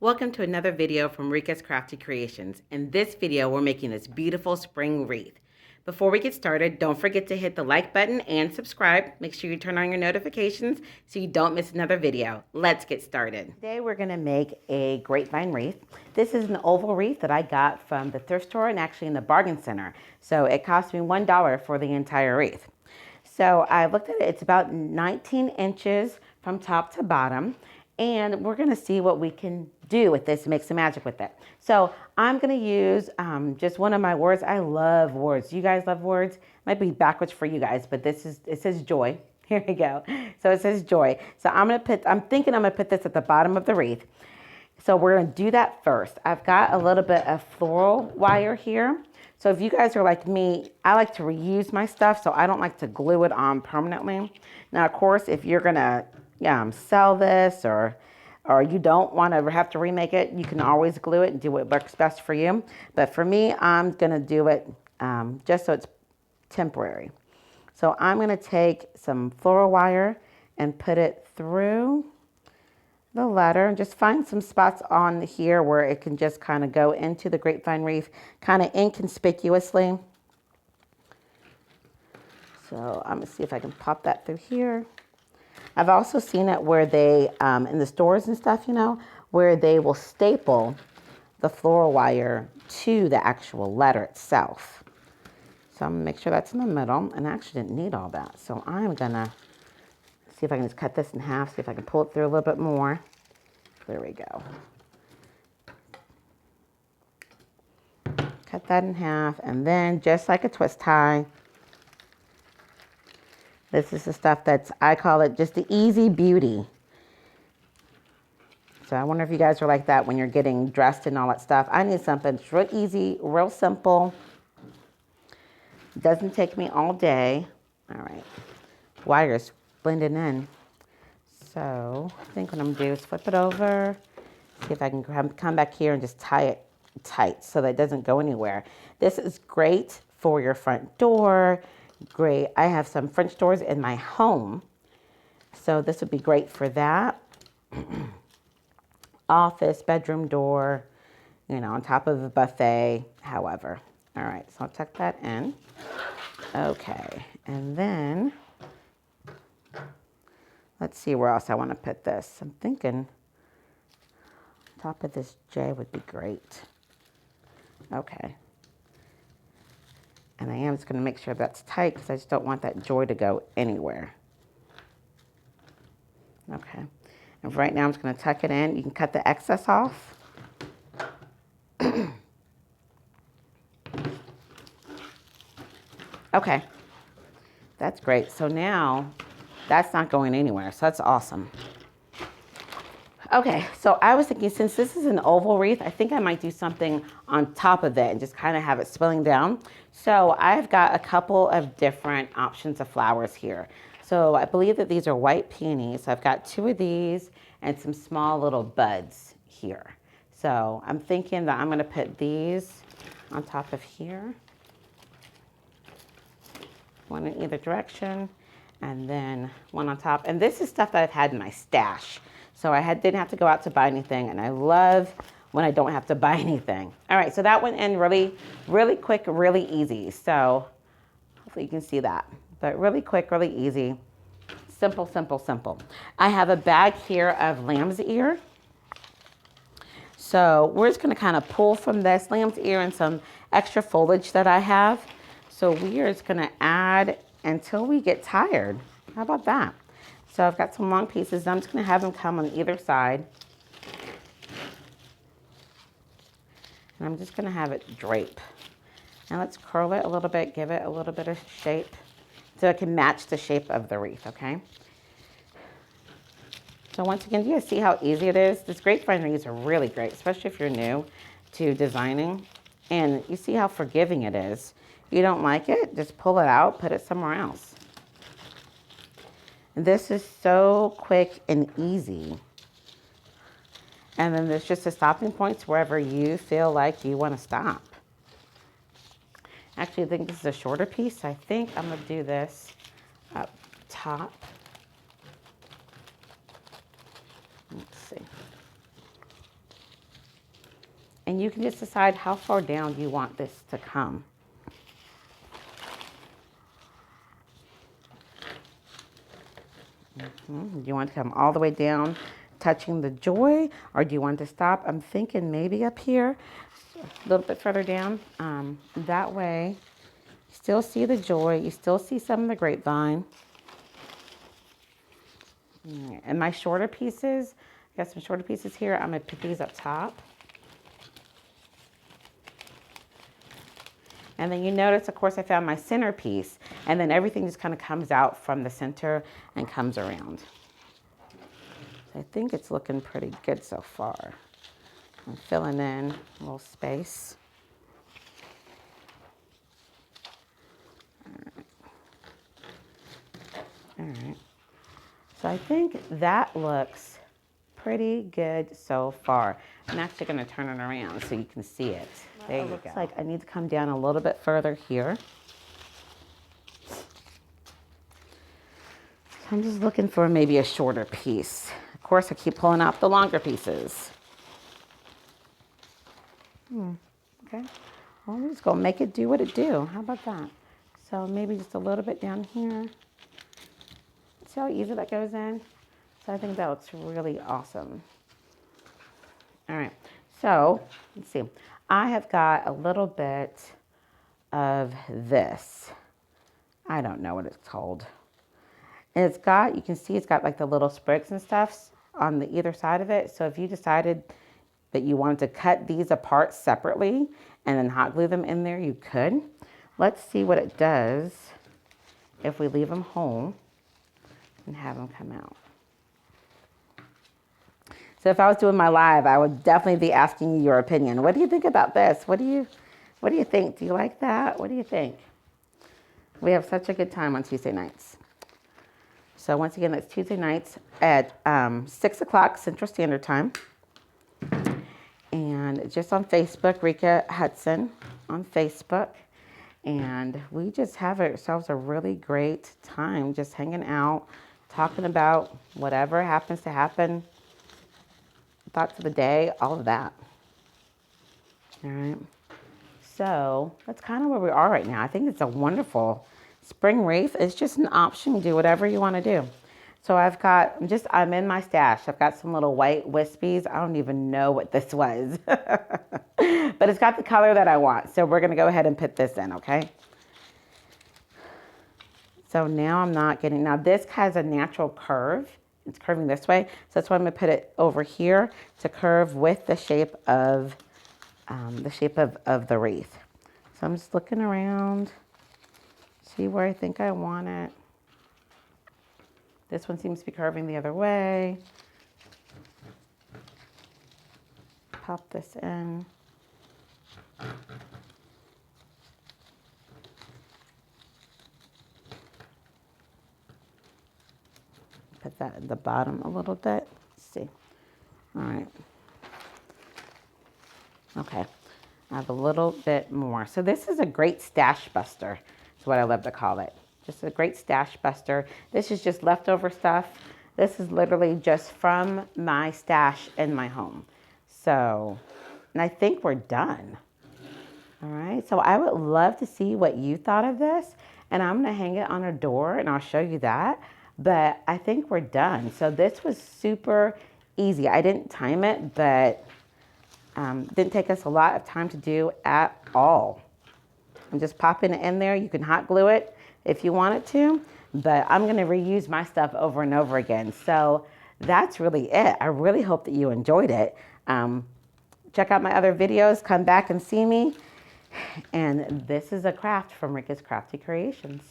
Welcome to another video from Rika's Crafty Creations. In this video, we're making this beautiful spring wreath. Before we get started, don't forget to hit the like button and subscribe. Make sure you turn on your notifications so you don't miss another video. Let's get started. Today we're gonna make a grapevine wreath. This is an oval wreath that I got from the thrift store and actually in the bargain center. So it cost me $1 for the entire wreath. So I looked at it, it's about 19 inches from top to bottom. And we're gonna see what we can do with this, make some magic with it. So I'm gonna use just one of my words. I love words. You guys love words? Might be backwards for you guys, but it says joy. Here we go. So it says joy. So I'm thinking I'm gonna put this at the bottom of the wreath. So we're gonna do that first. I've got a little bit of floral wire here. So if you guys are like me, I like to reuse my stuff, so I don't like to glue it on permanently. Now, of course, if you're gonna sell this or you don't want to have to remake it, you can always glue it and do what works best for you. But for me, I'm going to do it just so it's temporary. So I'm going to take some floral wire and put it through the letter and just find some spots on here where it can just kind of go into the grapevine wreath kind of inconspicuously. So I'm going to see if I can pop that through here. I've also seen it where they, in the stores and stuff, where they will staple the floral wire to the actual letter itself. So I'm gonna make sure that's in the middle, and I actually didn't need all that. So I'm gonna see if I can just cut this in half, see if I can pull it through a little bit more. There we go. Cut that in half, and then just like a twist tie, this is the stuff I call it just the easy beauty. So I wonder if you guys are like that when you're getting dressed and all that stuff. I need something that's real easy, real simple. Doesn't take me all day. All right, wire's blending in. So I think what I'm gonna do is flip it over, see if I can come back here and just tie it tight so that it doesn't go anywhere. This is great for your front door. Great. I have some French doors in my home, so this would be great for that. Office, bedroom door, on top of the buffet, however. All right, so I'll tuck that in. Okay, and then let's see where else I want to put this. I'm thinking top of this J would be great. Okay. And I am just going to make sure that's tight because I just don't want that joy to go anywhere. Okay. And right now I'm just going to tuck it in. You can cut the excess off. Okay. That's great. So now that's not going anywhere. So that's awesome. Okay, so I was thinking since this is an oval wreath, I think I might do something on top of it and just kind of have it spilling down. So I've got a couple of different options of flowers here. So I believe that these are white peonies. So I've got 2 of these and some small little buds here. So I'm thinking that I'm gonna put these on top of here. One in either direction and then one on top. And this is stuff that I've had in my stash. So I didn't have to go out to buy anything, and I love when I don't have to buy anything. All right, so that went in really, really quick, really easy. So hopefully you can see that. But really quick, really easy. Simple, simple, simple. I have a bag here of lamb's ear. So we're just gonna kind of pull from this lamb's ear and some extra foliage that I have. So we are just gonna add until we get tired. How about that? So I've got some long pieces. I'm just going to have them come on either side. And I'm just going to have it drape. Now let's curl it a little bit, give it a little bit of shape so it can match the shape of the wreath, okay? So once again, do you see how easy it is? These grapevine wreaths are really great, especially if you're new to designing. And you see how forgiving it is. If you don't like it, just pull it out, put it somewhere else. This is so quick and easy. And then there's just the stopping points wherever you feel like you want to stop. Actually, I think this is a shorter piece. I think I'm going to do this up top. Let's see. And you can just decide how far down you want this to come. Do you want to come all the way down, touching the joy, or do you want to stop? I'm thinking maybe up here, a little bit further down. That way, you still see the joy, you still see some of the grapevine. And my shorter pieces, I got some shorter pieces here. I'm going to put these up top. And then you notice, of course, I found my center piece, and then everything just kind of comes out from the center and comes around. So I think it's looking pretty good so far. I'm filling in a little space. All right. So I think that looks pretty good so far. I'm actually going to turn it around so you can see it. There you go. Looks like I need to come down a little bit further here. So I'm just looking for maybe a shorter piece. Of course, I keep pulling out the longer pieces. Okay. Well, we're just going to make it do what it do. How about that? So maybe just a little bit down here. See how easy that goes in? So I think that looks really awesome. All right, so let's see. I have got a little bit of this. I don't know what it's called. And it's got, you can see it's got like the little sprigs and stuff on the either side of it. So if you decided that you wanted to cut these apart separately and then hot glue them in there, you could. Let's see what it does if we leave them whole and have them come out. So if I was doing my live, I would definitely be asking you your opinion. What do you think about this? What do you think? Do you like that? What do you think? We have such a good time on Tuesday nights. So once again, that's Tuesday nights at 6 o'clock Central Standard Time. And just on Facebook, Rika Hudson on Facebook. And we just have ourselves a really great time just hanging out, talking about whatever happens to happen, thoughts of the day, all of that. All right. So that's kind of where we are right now. I think it's a wonderful spring wreath. It's just an option. You do whatever you want to do. So I'm in my stash. I've got some little white wispies. I don't even know what this was, but it's got the color that I want. So we're going to go ahead and put this in, okay? So now now this has a natural curve. It's curving this way. So that's why I'm going to put it over here to curve with the shape of the wreath. So I'm just looking around, see where I think I want it. This one seems to be curving the other way. Pop this in. Put that at the bottom a little bit. Let's see. All right. Okay. I have a little bit more. So this is a great stash buster. That's what I love to call it. Just a great stash buster. This is just leftover stuff. This is literally just from my stash in my home. So, and I think we're done. All right. So I would love to see what you thought of this. And I'm going to hang it on a door and I'll show you that. But I think we're done. So this was super easy. I didn't time it, but didn't take us a lot of time to do at all. I'm just popping it in there. You can hot glue it if you wanted to, but I'm going to reuse my stuff over and over again. So that's really it. I really hope that you enjoyed it. Check out my other videos. Come back and see me. And this is a craft from Rika's Crafty Creations.